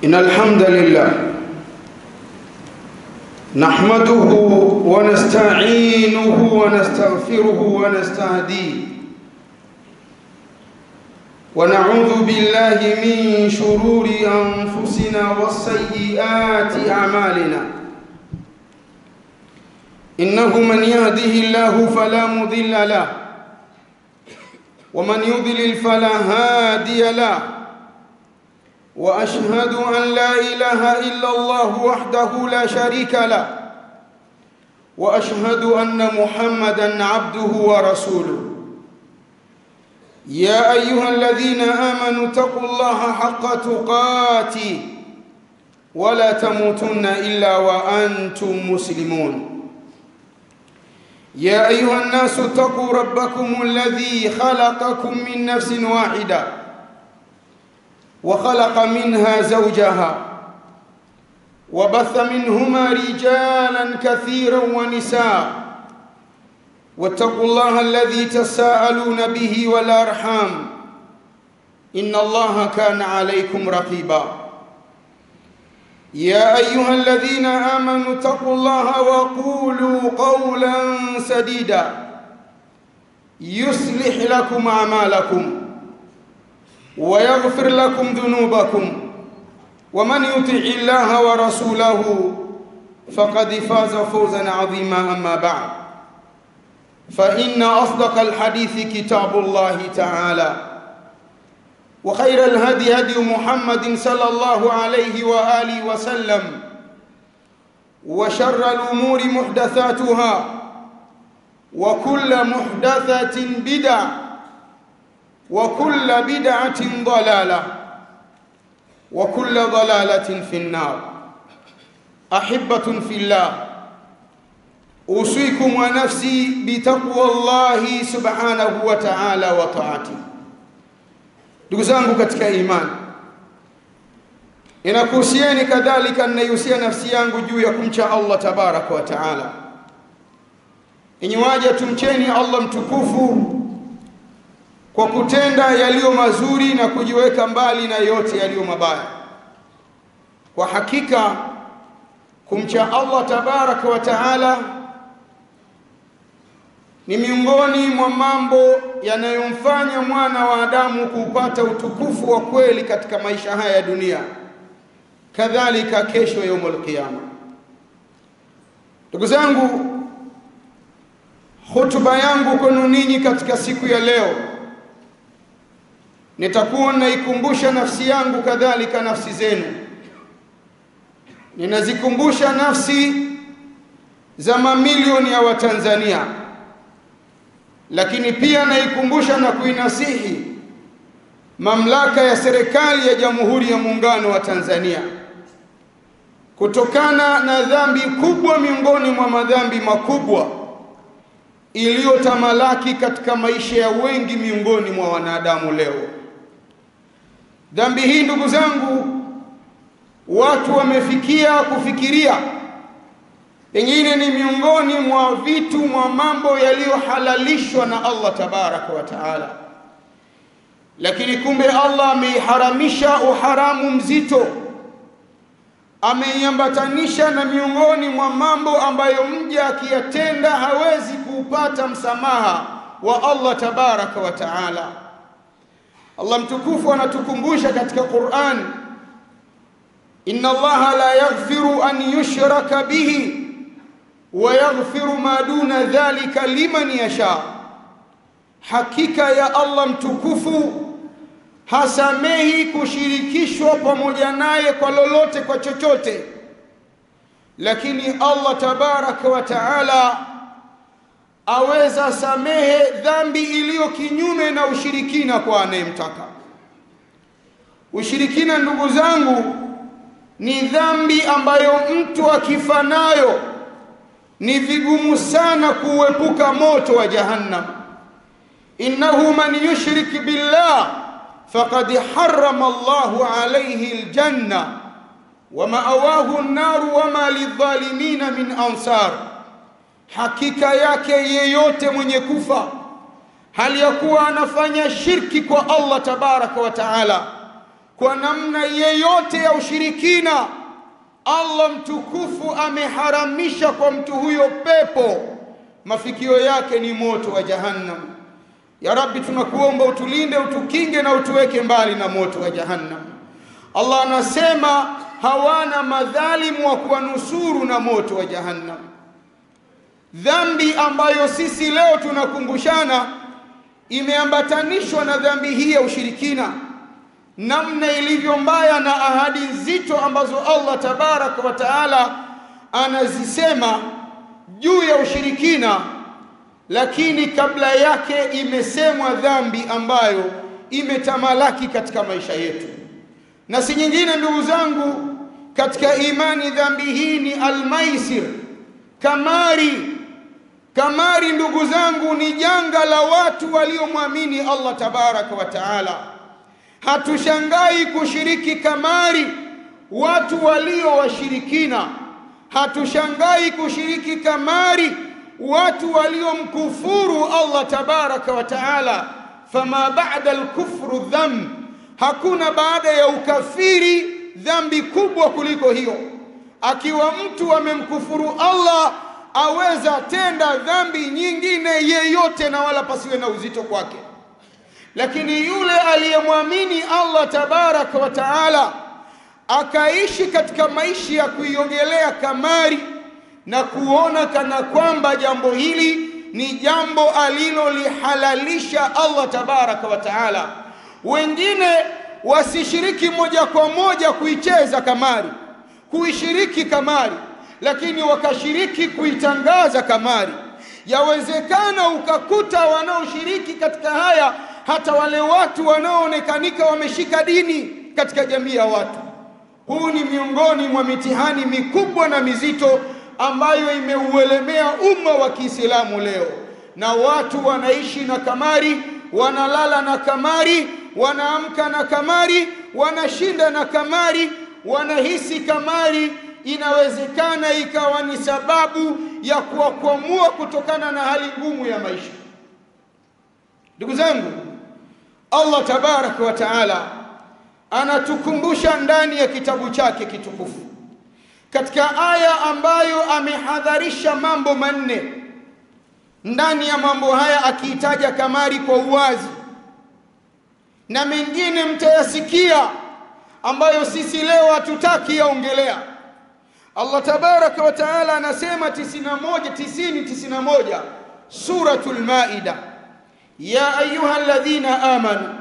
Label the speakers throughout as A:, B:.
A: إن الحمد لله نحمده ونستعينه ونستغفره ونستهديه ونعوذ بالله من شرور أنفسنا وسيئات أعمالنا إنه من يهده الله فلا مضل له ومن يضلل فلا هادي له وأشهد أن لا إله إلا الله وحده لا شريك له وأشهد أن محمدًا عبده ورسوله يا أيها الذين آمنوا اتقوا الله حق تقاته ولا تموتن إلا وأنتم مسلمون يا أيها الناس اتقوا ربكم الذي خلقكم من نفس واحدة وخلق منها زوجها وبث منهما رجالا كثيرا ونساء واتقوا الله الذي تساءلون به والأرحام إن الله كان عليكم رقيبا يا أيها الذين آمنوا اتقوا الله وقولوا قولا سديدا يصلح لكم أعمالكم ويغفر لكم ذنوبكم ومن يطع الله ورسوله فقد فاز فوزا عظيما أما بعد فإن أصدق الحديث كتاب الله تعالى وخير الهدي هدي محمد صلى الله عليه وآله وسلم وشر الأمور محدثاتها وكل محدثة بدعة وكل بدعة ضلالة وكل ضلالة في النار أحبة في الله أوصيكم ونفسي بتقوى الله سبحانه وتعالى وطاعته. Ndugu zangu katika imani, ninakuhusieni kadhalika ninaihusia nafsi yangu juu ya kumcha Allah tabaraka wa taala. Enyi waja, tumcheni Allah mtukufu kwa kutenda yaliyo mazuri na kujiweka mbali na yote yaliyo mabaya. Kwa hakika kumcha Allah tabaraka wa taala ni miongoni mwa mambo yanayomfanya mwana wa Adamu kupata utukufu wa kweli katika maisha haya ya dunia, kadhalika kesho yaumul qiyama. Ndugu zangu, hotuba yangu kwenu ninyi katika siku ya leo nitakuwa naikumbusha nafsi yangu kadhalika nafsi zenu. Ninazikumbusha nafsi za mamilioni ya Watanzania, lakini pia naikumbusha na kuinasihi mamlaka ya serikali ya Jamhuri ya Muungano wa Tanzania kutokana na dhambi kubwa miongoni mwa madhambi makubwa iliyotamalaki katika maisha ya wengi miongoni mwa wanadamu leo. Dhambi hii, ndugu zangu, watu wamefikia kufikiria pengine ni miongoni mwa vitu mwa mambo yaliyohalalishwa na Allah tabaraka wa taala, lakini kumbe Allah ameiharamisha uharamu mzito, ameiambatanisha na miongoni mwa mambo ambayo mja akiyatenda hawezi kuupata msamaha wa Allah tabaraka wa taala. Allah mtukufu anatukumbusha katika Qur'an, inna Allaha la yaghfiru an yushraka bihi wa yaghfiru ma duna dhalika liman yasha. Hakika ya Allah mtukufu hasamehi kushirikishwa pamoja naye kwa lolote, kwa chochote, lakini Allah tabaraka wa taala aweza samehe dhambi iliyo kinyume na ushirikina kwa anayemtaka. Ushirikina, ndugu zangu, ni dhambi ambayo mtu akifa nayo ni vigumu sana kuepuka moto wa jahannam. Innahu man yushrik billah faqad harrama Allahu alayhi aljanna wa ma'awahu an-nar wa ma lidh-dhalimin min ansar. Hakika yake yeyote mwenye kufa hali ya kuwa anafanya shirki kwa Allah tabaraka wa taala, kwa namna yeyote ya ushirikina, Allah mtukufu ameharamisha kwa mtu huyo pepo, mafikio yake ni moto wa jahannam. Ya Rabbi, tunakuomba utulinde, utukinge na utuweke mbali na moto wa jahannam. Allah anasema hawana madhalimu wa kuwanusuru na moto wa jahannam. Dhambi ambayo sisi leo tunakumbushana imeambatanishwa na dhambi hii ya ushirikina, namna ilivyo mbaya na ahadi nzito ambazo Allah tabaraka wa taala anazisema juu ya ushirikina, lakini kabla yake imesemwa dhambi ambayo imetamalaki katika maisha yetu, na si nyingine ndugu zangu katika imani. Dhambi hii ni almaisir, kamari. Kamari ndugu zangu ni janga la watu waliomwamini Allah tabaraka wa taala. Hatushangai kushiriki kamari watu walio washirikina, hatushangai kushiriki kamari watu waliomkufuru Allah tabaraka wa taala. Fama ba'da al-kufru dhanb, hakuna baada ya ukafiri dhambi kubwa kuliko hiyo. Akiwa mtu amemkufuru Allah, aweza tenda dhambi nyingine yeyote na wala pasiwe na uzito kwake, lakini yule aliyemwamini Allah tabaraka wa taala akaishi katika maisha ya kuiogelea kamari na kuona kana kwamba jambo hili ni jambo alilolihalalisha Allah tabaraka wa taala. Wengine wasishiriki moja kwa moja kuicheza kamari, kuishiriki kamari, lakini wakashiriki kuitangaza kamari. Yawezekana ukakuta wanaoshiriki katika haya hata wale watu wanaoonekanika wameshika dini katika jamii ya watu. Huu ni miongoni mwa mitihani mikubwa na mizito ambayo imeuelemea umma wa Kiislamu leo, na watu wanaishi na kamari, wanalala na kamari, wanaamka na kamari, wanashinda na kamari, wanahisi kamari inawezekana ikawa ni sababu ya kuwakwamua kutokana na hali ngumu ya maisha. Ndugu zangu, Allah tabaraka wa taala anatukumbusha ndani ya kitabu chake kitukufu katika aya ambayo amehadharisha mambo manne. Ndani ya mambo haya akiitaja kamari kwa uwazi, na mengine mtayasikia ambayo sisi leo hatutaki yaongelea. Allah tabaraka wa taala anasema 91 suratul Maida, ya ayyuhalladhina amanu,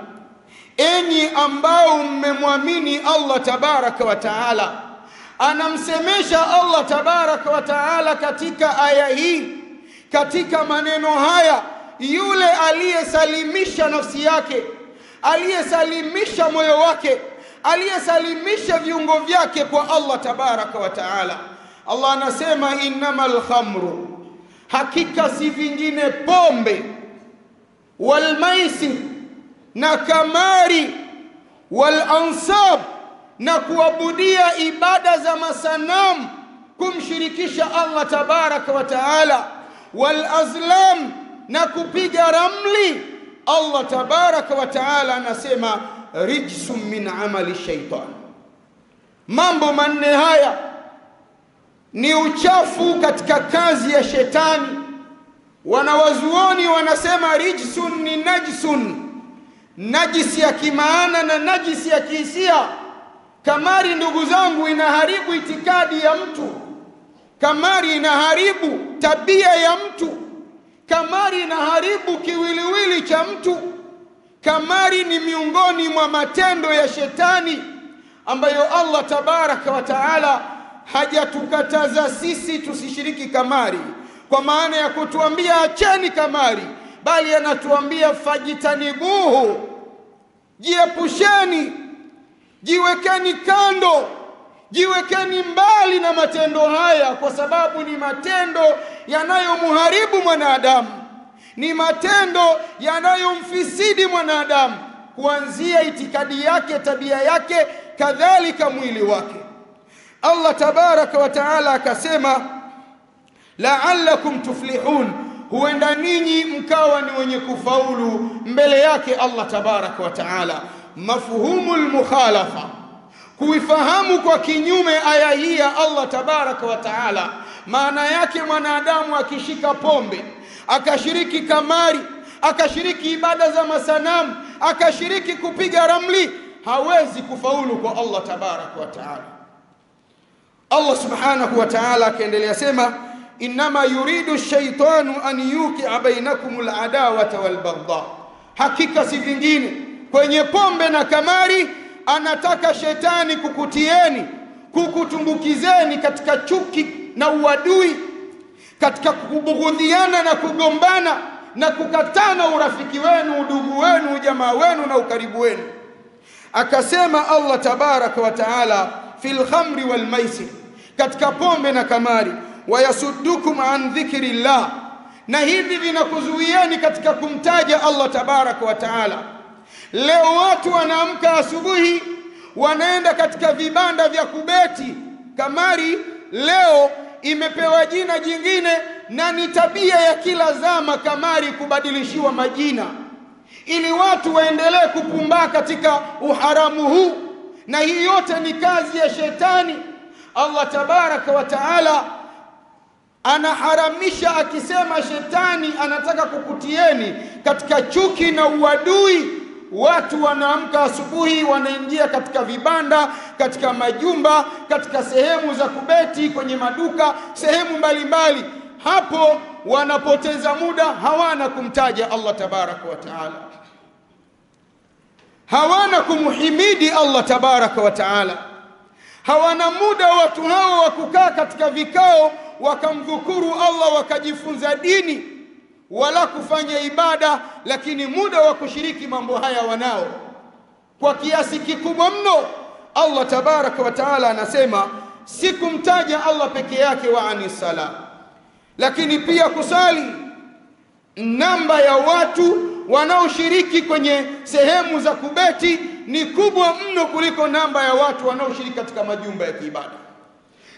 A: enyi ambao mmemwamini Allah tabaraka wa taala. Anamsemesha Allah tabaraka wa taala katika aya hii, katika maneno haya, yule aliyesalimisha nafsi yake, aliyesalimisha moyo wake, aliyesalimisha viungo vyake kwa Allah tabaraka wa taala. Allah anasema innamal khamru, hakika si vingine pombe, wal maisir, na kamari, wal ansab, na kuabudia ibada za masanamu, kumshirikisha Allah tabaraka wa taala, wal azlam, na kupiga ramli. Allah tabaraka wa taala anasema rijsum min amali shaitan. Mambo manne haya ni uchafu katika kazi ya shetani. Wanawazuoni wanasema rijsun ni najsun, najisi ya kimaana na najisi ya kihisia. Kamari ndugu zangu inaharibu itikadi ya mtu, kamari inaharibu tabia ya mtu, kamari inaharibu kiwiliwili cha mtu. Kamari ni miongoni mwa matendo ya shetani ambayo Allah tabaraka wa taala hajatukataza sisi tusishiriki kamari kwa maana ya kutuambia acheni kamari, bali anatuambia fajitanibuhu, jiepusheni, jiwekeni kando, jiwekeni mbali na matendo haya, kwa sababu ni matendo yanayomharibu mwanadamu, ni matendo yanayomfisidi mwanadamu, kuanzia itikadi yake, tabia yake, kadhalika mwili wake. Allah tabaraka wa taala akasema la'allakum tuflihun, huenda ninyi mkawa ni wenye kufaulu mbele yake Allah tabaraka wa taala. mafhumul mukhalafa, kuifahamu kwa kinyume aya hii ya Allah tabaraka wa taala. Maana yake mwanadamu akishika pombe, akashiriki kamari, akashiriki ibada za masanamu, akashiriki kupiga ramli, hawezi kufaulu kwa Allah tabaraka wa taala. Allah subhanahu wa ta'ala akaendelea sema, inma yuridu ash-shaytanu an yuqi'a bainakumul adawata wal baghdha, hakika si vingine kwenye pombe na kamari anataka shetani kukutieni, kukutumbukizeni katika chuki na uadui, katika kubughudhiana na kugombana na kukatana urafiki wenu, udugu wenu, ujamaa wenu na ukaribu wenu. Akasema Allah tabaraka wa taala, fil khamri wal maisir, katika pombe na kamari, wayasuddukum an dhikrillah, na hivi vinakuzuieni katika kumtaja Allah tabaraka wa taala. Leo watu wanaamka asubuhi wanaenda katika vibanda vya kubeti. Kamari leo imepewa jina jingine, na ni tabia ya kila zama kamari kubadilishiwa majina ili watu waendelee kupumbaa katika uharamu huu, na hii yote ni kazi ya shetani. Allah tabaraka wa taala anaharamisha akisema shetani anataka kukutieni katika chuki na uadui. Watu wanaamka asubuhi wanaingia katika vibanda, katika majumba, katika sehemu za kubeti, kwenye maduka, sehemu mbalimbali. Hapo wanapoteza muda, hawana kumtaja Allah tabaraka wa taala, hawana kumhimidi Allah tabaraka wa taala. Hawana muda watu hao wa kukaa katika vikao wakamdhukuru Allah, wakajifunza dini, wala kufanya ibada, lakini muda wa kushiriki mambo haya wanao kwa kiasi kikubwa mno. Allah tabaraka wa taala anasema si kumtaja Allah peke yake wa anisala, lakini pia kusali. Namba ya watu wanaoshiriki kwenye sehemu za kubeti ni kubwa mno kuliko namba ya watu wanaoshiriki katika majumba ya kiibada.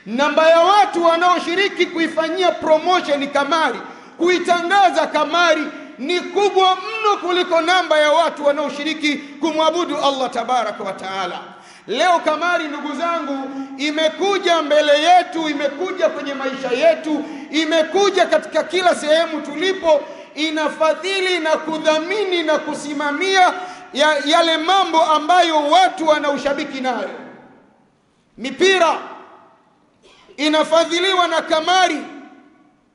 A: Namba ya watu wanaoshiriki kuifanyia promotion kamari, kuitangaza kamari, ni kubwa mno kuliko namba ya watu wanaoshiriki kumwabudu Allah tabaraka wa taala. Leo kamari, ndugu zangu, imekuja mbele yetu, imekuja kwenye maisha yetu, imekuja katika kila sehemu tulipo, inafadhili na kudhamini na kusimamia yale mambo ambayo watu wanaushabiki nayo. Mipira inafadhiliwa na kamari.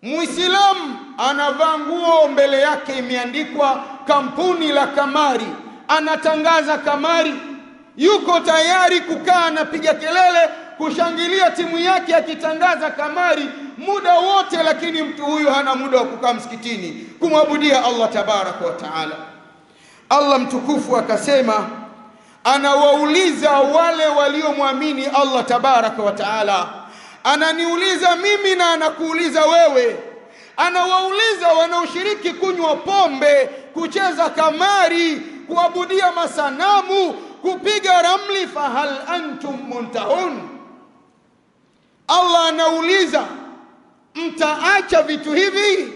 A: Muislamu anavaa nguo mbele yake imeandikwa kampuni la kamari, anatangaza kamari, yuko tayari kukaa anapiga kelele kushangilia timu yake akitangaza kamari muda wote, lakini mtu huyu hana muda wa kukaa msikitini kumwabudia Allah tabaraka wa taala. Allah mtukufu akasema anawauliza wale waliomwamini Allah tabaraka wa taala, ananiuliza mimi na anakuuliza wewe. Anawauliza wanaoshiriki kunywa pombe, kucheza kamari, kuabudia masanamu, kupiga ramli, fahal antum muntahun. Allah anauliza mtaacha vitu hivi?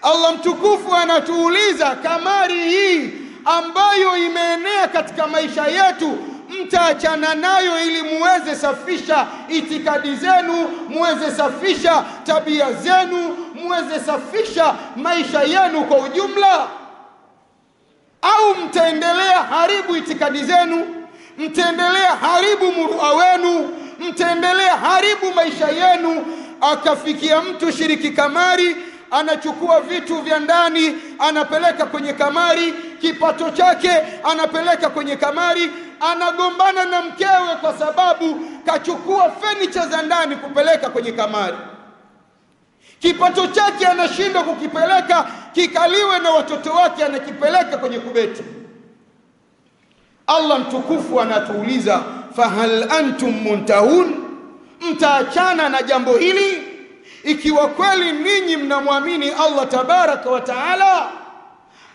A: Allah mtukufu anatuuliza kamari hii ambayo imeenea katika maisha yetu, mtaachana nayo ili muweze safisha itikadi zenu, muweze safisha tabia zenu, muweze safisha maisha yenu kwa ujumla? Au mtaendelea haribu itikadi zenu, mtaendelea haribu murua wenu, mtaendelea haribu maisha yenu? Akafikia mtu shiriki kamari, anachukua vitu vya ndani anapeleka kwenye kamari, kipato chake anapeleka kwenye kamari, anagombana na mkewe kwa sababu kachukua furniture za ndani kupeleka kwenye kamari. Kipato chake anashindwa kukipeleka kikaliwe na watoto wake, anakipeleka kwenye kubeti. Allah mtukufu anatuuliza fahal antum muntahun, mtaachana na jambo hili ikiwa kweli ninyi mnamwamini Allah tabaraka wa taala?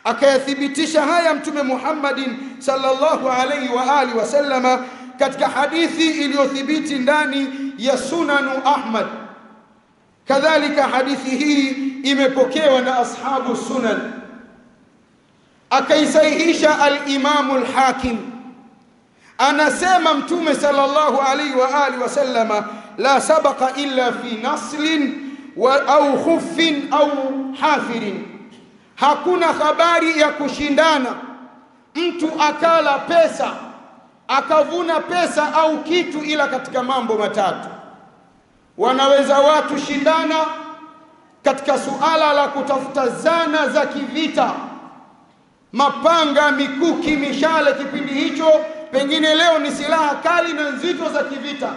A: Akayathibitisha haya Mtume Muhammadin sallallahu alayhi wa alihi wasallama katika hadithi iliyothibiti ndani ya Sunanu Ahmad. Kadhalika hadithi hii imepokewa na ashabu sunan. akaisahihisha al-Imam al-Hakim. Anasema Mtume sallallahu alaihi wa alihi wasallama, la sabaqa illa fi naslin au khuffin au hafirin, hakuna habari ya kushindana mtu akala pesa akavuna pesa au kitu ila katika mambo matatu. Wanaweza watu shindana katika suala la kutafuta zana za kivita, mapanga, mikuki, mishale. Kipindi hicho pengine leo ni silaha kali na nzito za kivita,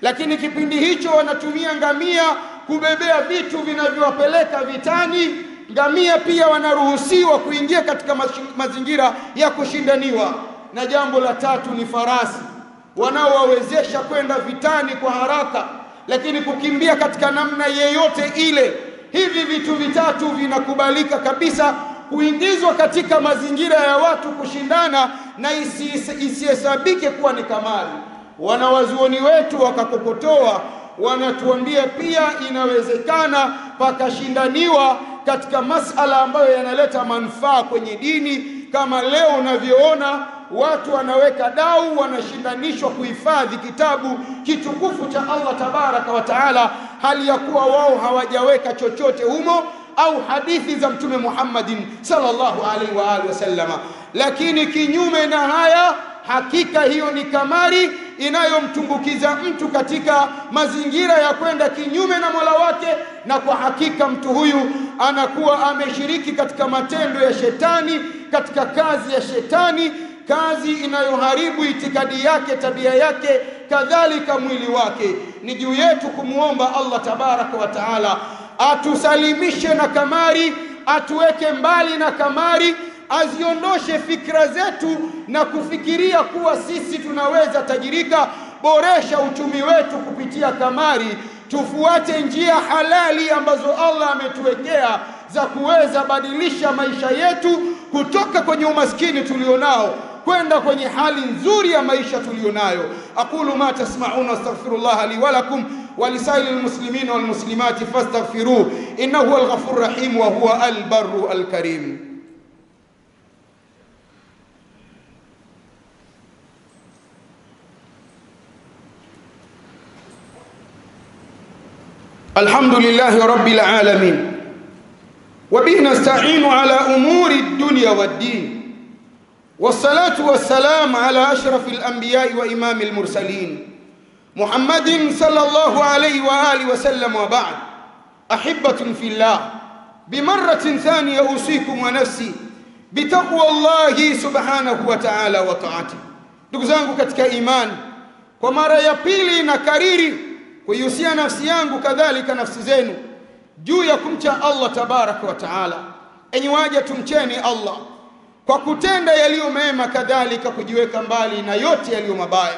A: lakini kipindi hicho wanatumia ngamia kubebea vitu vinavyowapeleka vitani. Ngamia pia wanaruhusiwa kuingia katika mazingira ya kushindaniwa. Na jambo la tatu ni farasi, wanaowawezesha kwenda vitani kwa haraka, lakini kukimbia katika namna yeyote ile. Hivi vitu vitatu vinakubalika kabisa kuingizwa katika mazingira ya watu kushindana, na isihesabike kuwa ni kamari. Wanawazuoni wetu wakakokotoa, wanatuambia pia inawezekana pakashindaniwa katika masala ambayo yanaleta manufaa kwenye dini, kama leo unavyoona watu wanaweka dau, wanashindanishwa kuhifadhi kitabu kitukufu cha Allah tabaraka wa taala, hali ya kuwa wao hawajaweka chochote humo, au hadithi za Mtume Muhammadin sallallahu alaihi wa alihi wasallama. Lakini kinyume na haya, hakika hiyo ni kamari inayomtumbukiza mtu katika mazingira ya kwenda kinyume na Mola wake, na kwa hakika mtu huyu anakuwa ameshiriki katika matendo ya shetani, katika kazi ya shetani, kazi inayoharibu itikadi yake, tabia yake, kadhalika mwili wake. Ni juu yetu kumuomba Allah tabaraka wa taala atusalimishe na kamari, atuweke mbali na kamari, aziondoshe fikra zetu na kufikiria kuwa sisi tunaweza tajirika. Boresha uchumi wetu kupitia kamari, tufuate njia halali ambazo Allah ametuwekea za kuweza badilisha maisha yetu kutoka kwenye umaskini tulionao kwenda kwenye hali nzuri ya maisha tulionayo. Aqulu ma tasma'una, astaghfirullah li wa lakum wa lisairil muslimina wal muslimati fastaghfiruhu innahu huwal ghafurur rahim wa huwa al barru al karim. Alhamdulillahi rabbil alamin wa bihi nasta'inu ala umuri ad-dunya wad-din, والصلاة والسلام على أشرف الأنبياء وإمام المرسلين محمد صلى الله عليه وآله وسلم. وبعد، أحبة في الله، بمرة ثانية أوصيكم ونفسي بتقوى الله سبحانه وتعالى وطاعته. ndugu zangu katika imani, kwa mara ya pili na kariri kuihusia nafsi yangu kadhalika nafsi zenu juu ya kumcha Allah tabaraka wa taala. Enyi waja, tumcheni Allah kwa kutenda yaliyo mema, kadhalika kujiweka mbali na yote yaliyo mabaya,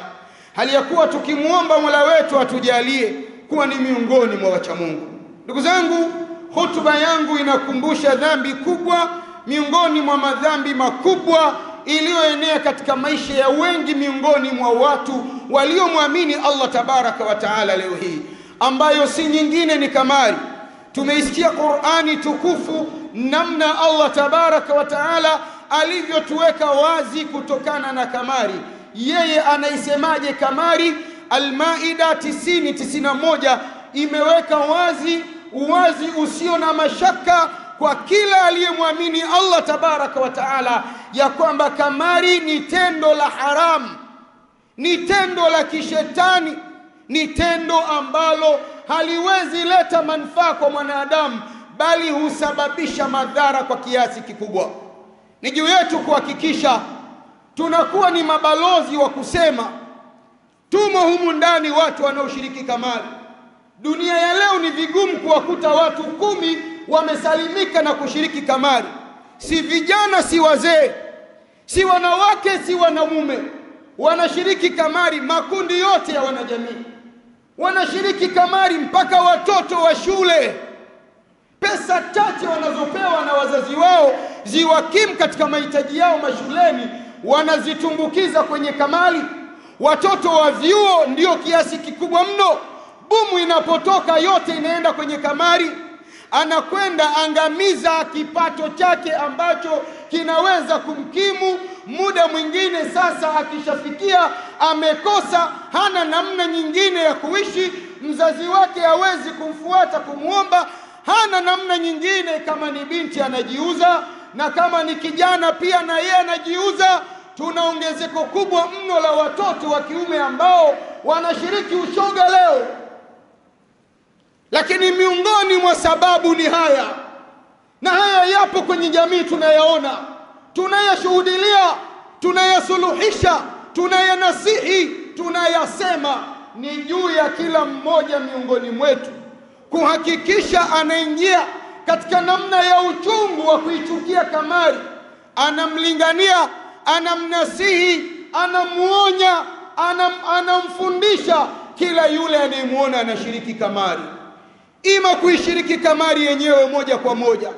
A: hali ya kuwa tukimuomba Mola wetu atujalie kuwa ni miongoni mwa wacha Mungu. Ndugu zangu, hotuba yangu inakumbusha dhambi kubwa miongoni mwa madhambi makubwa iliyoenea katika maisha ya wengi miongoni mwa watu waliomwamini Allah tabaraka wa taala leo hii, ambayo si nyingine ni kamari. Tumeisikia Qur'ani tukufu namna Allah tabaraka wa taala alivyotuweka wazi kutokana na kamari. Yeye anaisemaje kamari? Al-Maida 90-91 imeweka wazi uwazi usio na mashaka kwa kila aliyemwamini Allah tabaraka wa taala ya kwamba kamari ni tendo la haramu, ni tendo la kishetani, ni tendo ambalo haliwezi leta manufaa kwa mwanadamu, bali husababisha madhara kwa kiasi kikubwa. Ni juu yetu kuhakikisha tunakuwa ni mabalozi wa kusema tumo humu ndani watu wanaoshiriki kamari. Dunia ya leo ni vigumu kuwakuta watu 10 wamesalimika na kushiriki kamari, si vijana, si wazee, si wanawake, si wanaume, wanashiriki kamari. Makundi yote ya wanajamii wanashiriki kamari, mpaka watoto wa shule. Pesa chache wanazopewa na wazazi wao ziwakimu katika mahitaji yao mashuleni, wanazitumbukiza kwenye kamari. Watoto wa vyuo ndio kiasi kikubwa mno. Bumu inapotoka yote inaenda kwenye kamari. anakwenda angamiza kipato chake ambacho kinaweza kumkimu. Muda mwingine sasa akishafikia amekosa, hana namna nyingine ya kuishi, mzazi wake hawezi kumfuata kumuomba, hana namna nyingine. Kama ni binti anajiuza, na kama ni kijana pia na yeye anajiuza. Tuna ongezeko kubwa mno la watoto wa kiume ambao wanashiriki ushoga leo. Lakini miongoni mwa sababu ni haya, na haya yapo kwenye jamii, tunayaona, tunayashuhudilia, tunayasuluhisha, tunayanasihi, tunayasema. Ni juu ya kila mmoja miongoni mwetu kuhakikisha anaingia katika namna ya uchungu wa kuichukia kamari. Anamlingania, anamnasihi, anamuonya, anamfundisha kila yule anayemuona anashiriki kamari, ima kuishiriki kamari yenyewe moja kwa moja,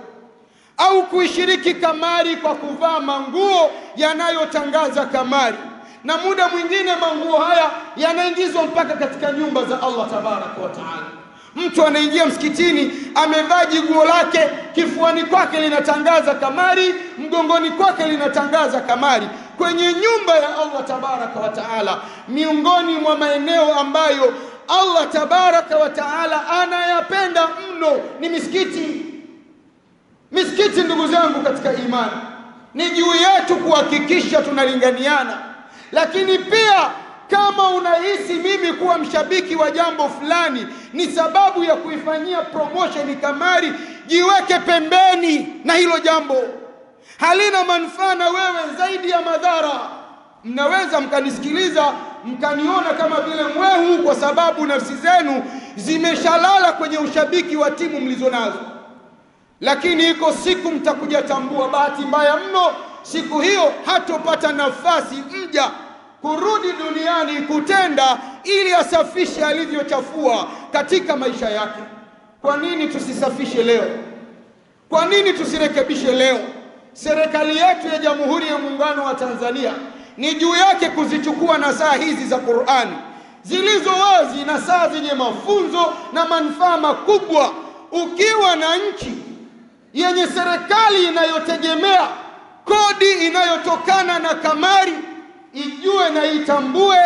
A: au kuishiriki kamari kwa kuvaa manguo yanayotangaza kamari. Na muda mwingine manguo haya yanaingizwa mpaka katika nyumba za Allah tabaraka wa taala. Mtu anaingia msikitini amevaa jiguo lake, kifuani kwake linatangaza kamari, mgongoni kwake linatangaza kamari, kwenye nyumba ya Allah tabaraka wa taala. Miongoni mwa maeneo ambayo Allah tabaraka wa taala anayapenda mno ni misikiti. Misikiti, ndugu zangu katika imani, ni juu yetu kuhakikisha tunalinganiana. Lakini pia kama unahisi mimi kuwa mshabiki wa jambo fulani ni sababu ya kuifanyia promotion kamari, jiweke pembeni na hilo jambo. Halina manufaa na wewe zaidi ya madhara. Mnaweza mkanisikiliza mkaniona kama vile mwehu, kwa sababu nafsi zenu zimeshalala kwenye ushabiki wa timu mlizonazo. Lakini iko siku mtakuja tambua, bahati mbaya mno, siku hiyo hatopata nafasi mja kurudi duniani kutenda ili asafishe alivyochafua katika maisha yake. Kwa nini tusisafishe leo? Kwa nini tusirekebishe leo? Serikali yetu ya Jamhuri ya Muungano wa Tanzania ni juu yake kuzichukua nasaha hizi za Qur'ani zilizo wazi, nasaha zenye mafunzo na manufaa makubwa. Ukiwa na nchi yenye serikali inayotegemea kodi inayotokana na kamari, ijue na itambue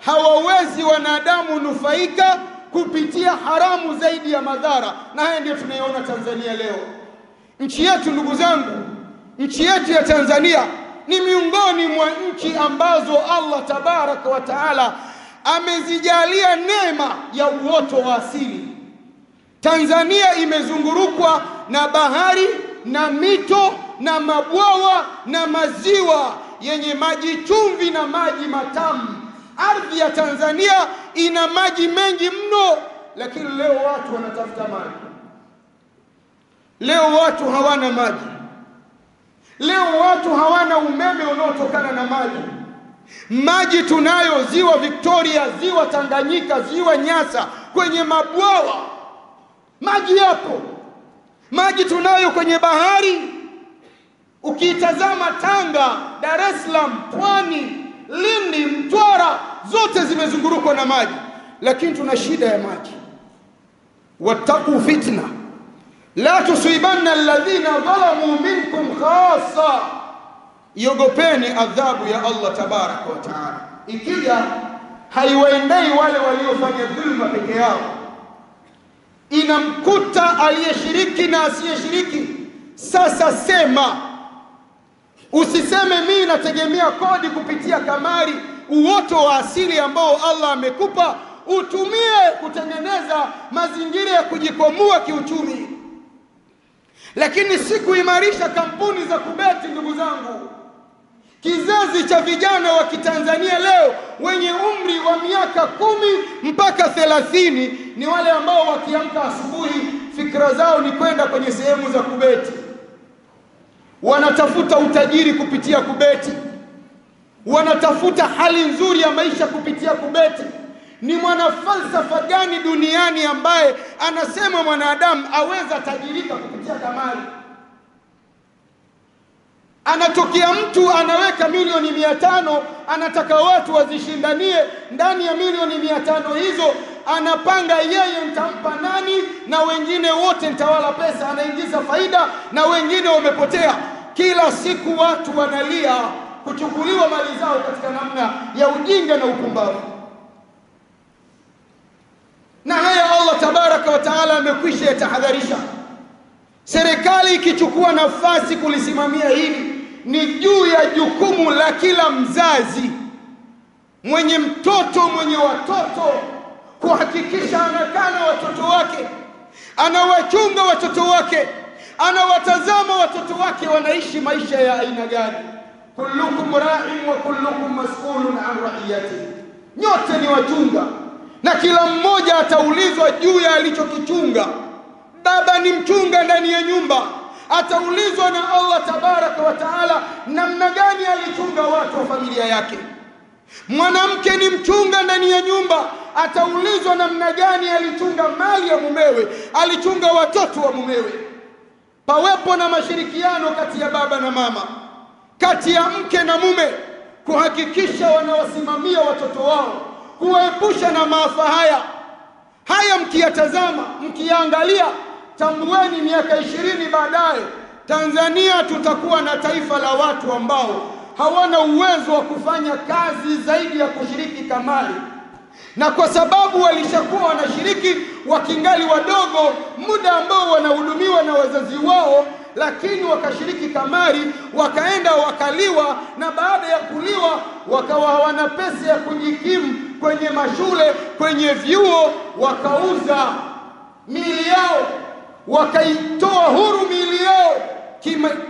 A: hawawezi wanadamu nufaika kupitia haramu zaidi ya madhara. Na haya ndio tunayoona Tanzania leo. Nchi yetu, ndugu zangu, nchi yetu ya Tanzania ni miongoni mwa nchi ambazo Allah tabaraka wa taala amezijalia neema ya uoto wa asili. Tanzania imezungurukwa na bahari na mito na mabwawa na maziwa yenye maji chumvi na maji matamu. Ardhi ya Tanzania ina maji mengi mno, lakini leo watu wanatafuta maji. Leo watu hawana maji. Leo watu hawana umeme unaotokana na maji. Maji tunayo ziwa Victoria, ziwa Tanganyika, ziwa Nyasa, kwenye mabwawa maji yapo. Maji tunayo kwenye bahari. Ukiitazama Tanga, Dar es Salaam, Pwani, Lindi, Mtwara, zote zimezungurukwa na maji, lakini tuna shida ya maji. Wattaqu fitna la tusibanna alladhina zalamu minkum khassa, iogopeni adhabu ya Allah tabaraka wa taala. Ikija haiwaendei wale waliofanya dhulma peke yao, inamkuta aliyeshiriki na asiyeshiriki. Sasa sema, usiseme mimi nategemea kodi kupitia kamari. Uoto wa asili ambao Allah amekupa utumie kutengeneza mazingira ya kujikwamua kiuchumi, lakini si kuimarisha kampuni za kubeti. Ndugu zangu, kizazi cha vijana wa Kitanzania leo wenye umri wa miaka 10 mpaka 30 ni wale ambao wakiamka asubuhi fikra zao ni kwenda kwenye sehemu za kubeti. Wanatafuta utajiri kupitia kubeti, wanatafuta hali nzuri ya maisha kupitia kubeti. Ni mwanafalsafa gani duniani ambaye anasema mwanadamu aweza tajirika kupitia kamari? Anatokea mtu anaweka milioni 500, anataka watu wazishindanie ndani ya milioni 500 hizo. anapanga yeye nitampa nani, na wengine wote nitawala pesa, anaingiza faida na wengine wamepotea. Kila siku watu wanalia kuchukuliwa mali zao katika namna ya ujinga na upumbavu. Na haya Allah tabaraka wa taala amekwisha yatahadharisha. Serikali ikichukua nafasi kulisimamia hili, ni juu ya jukumu la kila mzazi mwenye mtoto, mwenye watoto, kuhakikisha anakaa na watoto wake, anawachunga watoto wake, anawatazama watoto wake wanaishi maisha ya aina gani. Kullukum ra'in wa kullukum mas'ulun an ra'iyatihi, nyote ni wachunga na kila mmoja ataulizwa juu ya alichokichunga. Baba ni mchunga ndani ya nyumba, ataulizwa na Allah tabaraka wa taala namna gani alichunga watu wa familia yake. Mwanamke ni mchunga ndani ya nyumba, ataulizwa namna gani alichunga mali ya mumewe, alichunga watoto wa mumewe. Pawepo na mashirikiano kati ya baba na mama, kati ya mke na mume, kuhakikisha wanawasimamia watoto wao, kuwaepusha na maafa haya. Mkiyatazama, mkiangalia, tambueni miaka 20 baadaye Tanzania tutakuwa na taifa la watu ambao hawana uwezo wa kufanya kazi zaidi ya kushiriki kamari. Na kwa sababu walishakuwa wanashiriki wakingali wadogo, muda ambao wanahudumiwa na wazazi wao, lakini wakashiriki kamari, wakaenda wakaliwa, na baada ya kuliwa wakawa hawana pesa ya kujikimu kwenye mashule, kwenye vyuo, wakauza miili yao, wakaitoa huru miili yao.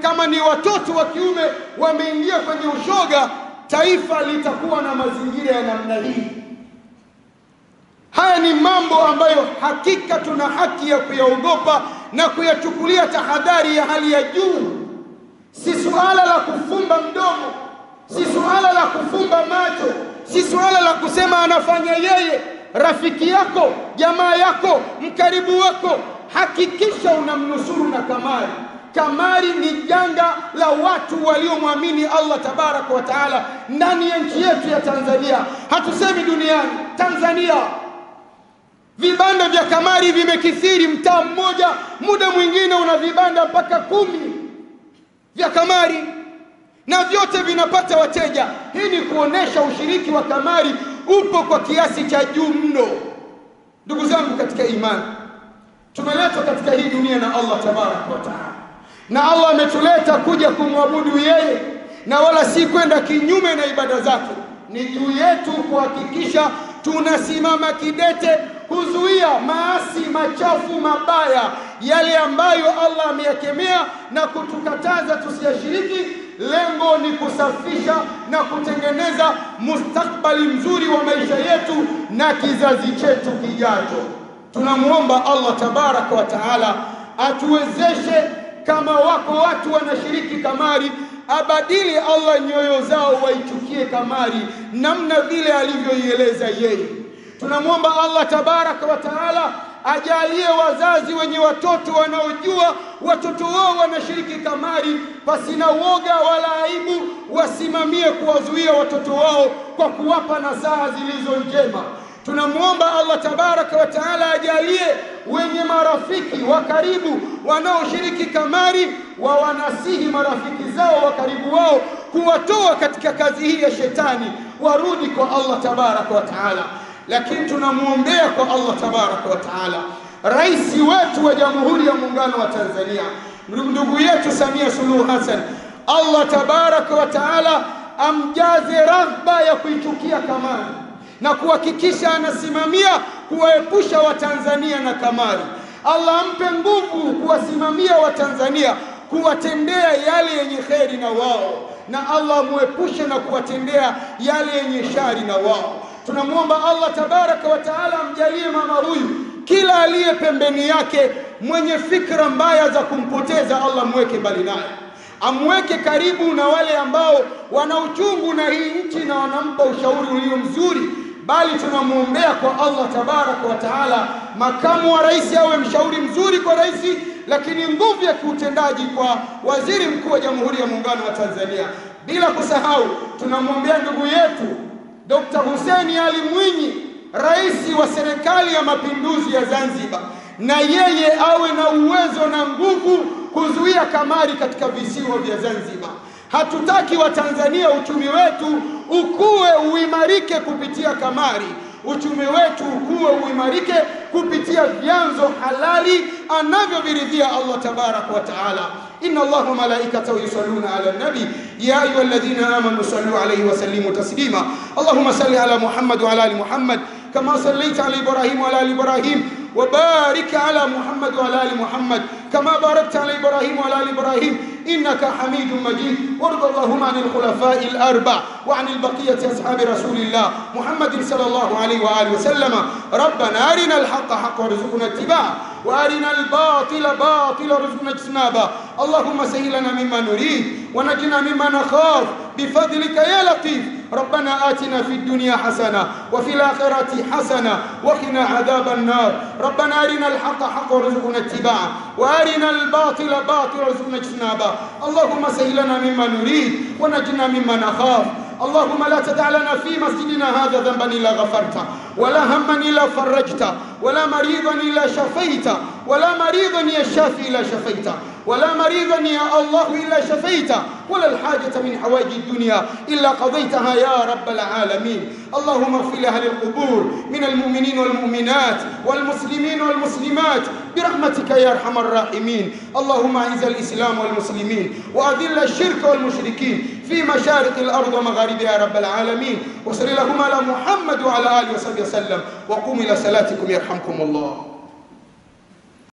A: Kama ni watoto wa kiume wameingia kwenye ushoga, taifa litakuwa na mazingira ya namna hii. Haya ni mambo ambayo hakika tuna haki ya kuyaogopa na kuyachukulia tahadhari ya hali ya juu. Si suala la kufumba mdomo, si suala la kufumba macho, si suala la kusema anafanya yeye. Rafiki yako, jamaa yako, mkaribu wako, hakikisha unamnusuru na kamari. Kamari ni janga la watu waliomwamini Allah tabaraka wa taala ndani ya nchi yetu ya Tanzania. Hatusemi duniani, Tanzania. Vibanda vya kamari vimekithiri. Mtaa mmoja muda mwingine una vibanda mpaka 10 vya kamari, na vyote vinapata wateja. Hii ni kuonesha ushiriki wa kamari upo kwa kiasi cha juu mno. Ndugu zangu katika imani, tumeletwa katika hii dunia na Allah tabaraka wa taala, na Allah ametuleta kuja kumwabudu yeye na wala si kwenda kinyume na ibada zake. Ni juu yetu kuhakikisha tunasimama kidete kuzuia maasi machafu mabaya, yale ambayo Allah ameyakemea na kutukataza tusiyashiriki. Lengo ni kusafisha na kutengeneza mustakbali mzuri wa maisha yetu na kizazi chetu kijacho. Tunamuomba Allah tabaraka wa taala atuwezeshe, kama wako watu wanashiriki kamari, abadili Allah nyoyo zao waichukie kamari namna vile alivyoieleza yeye. Tunamuomba Allah tabaraka wa taala ajalie wazazi wenye watoto wanaojua watoto wao wanashiriki kamari pasina woga wala aibu, wasimamie kuwazuia watoto wao kwa kuwapa nasaha zilizo njema. Tunamuomba Allah tabaraka wa taala ajalie wenye marafiki wa karibu wanaoshiriki kamari wanasihi marafiki zao wa karibu wao kuwatoa katika kazi hii ya shetani, warudi kwa Allah tabaraka wa taala. Lakini tunamuombea kwa Allah tabaraka wa taala rais wetu wa Jamhuri ya Muungano wa Tanzania, ndugu yetu Samia Suluhu Hassan. Allah tabaraka wa taala amjaze raghba ya kuichukia kamari na kuhakikisha anasimamia kuwaepusha Watanzania na kamari. Allah ampe nguvu kuwasimamia Watanzania, kuwatendea yale yenye kheri na wao, na Allah muepushe na kuwatendea yale yenye shari na wao. Tunamuomba Allah tabaraka wa taala amjalie mama huyu, kila aliye pembeni yake mwenye fikra mbaya za kumpoteza, Allah mweke mbali naye, amweke karibu na wale ambao wana uchungu na hii nchi na wanampa ushauri ulio mzuri. Bali tunamuombea kwa Allah tabaraka wa taala makamu wa rais awe mshauri mzuri kwa rais, lakini nguvu ya kiutendaji kwa waziri mkuu wa Jamhuri ya Muungano wa Tanzania. Bila kusahau tunamuombea ndugu yetu Dr. Hussein Ali Mwinyi, rais wa serikali ya mapinduzi ya Zanzibar, na yeye awe na uwezo na nguvu kuzuia kamari katika visiwa vya Zanzibar. Hatutaki Watanzania uchumi wetu ukue uimarike kupitia kamari. Uchumi wetu ukue uimarike kupitia vyanzo halali anavyoviridhia Allah tabarak wa taala. Inna Allaha wa malaikatahu yusalluna ala nabi ya ayyuhalladhina amanu sallu alayhi wa sallimu taslima. Allahumma salli ala Muhammad wa ala ali Muhammad kama sallaita ala Ibrahim wa ala ali Ibrahim وبارك على محمد وعلى آل محمد كما باركت على إبراهيم وعلى آل إبراهيم إنك حميد مجيد. وارض اللهم عن الخلفاء الأربع وعن البقية أصحاب رسول الله محمد صلى الله عليه وآله وسلم. ربنا أرنا الحق حقا وارزقنا اتباعه وأرنا الباطل باطلا وارزقنا اجتنابه. اللهم سهل لنا مما نريد ونجنا مما نخاف بفضلك يا لطيف. ربنا آتنا في الدنيا حسنة وفي الآخرة حسنة وقنا عذاب النار. ربنا أرنا الحق حقا وارزقنا اتباعه وأرنا الباطل باطلا وارزقنا اجتنابه. اللهم سهل لنا مما نريد ونجنا مما نخاف. اللهم لا تدع لنا في مسجدنا هذا ذنبا إلا غفرته ولا هما إلا فرجته ولا مريضا إلا شفيته ولا مريضا يا شافي إلا شفيته ولا مريضا يا الله إلا شفيته ولا الحاجة من حوائج الدنيا إلا قضيتها يا رب العالمين. اللهم اغفر لأهل القبور من المؤمنين والمؤمنات والمسلمين والمسلمات برحمتك يا أرحم الراحمين. اللهم أعز الإسلام والمسلمين وأذل الشرك والمشركين في مشارق الأرض ومغاربها يا رب العالمين. وصل اللهم على محمد وعلى آله وصحبه وسلم. وقوموا إلى صلاتكم يرحمكم الله.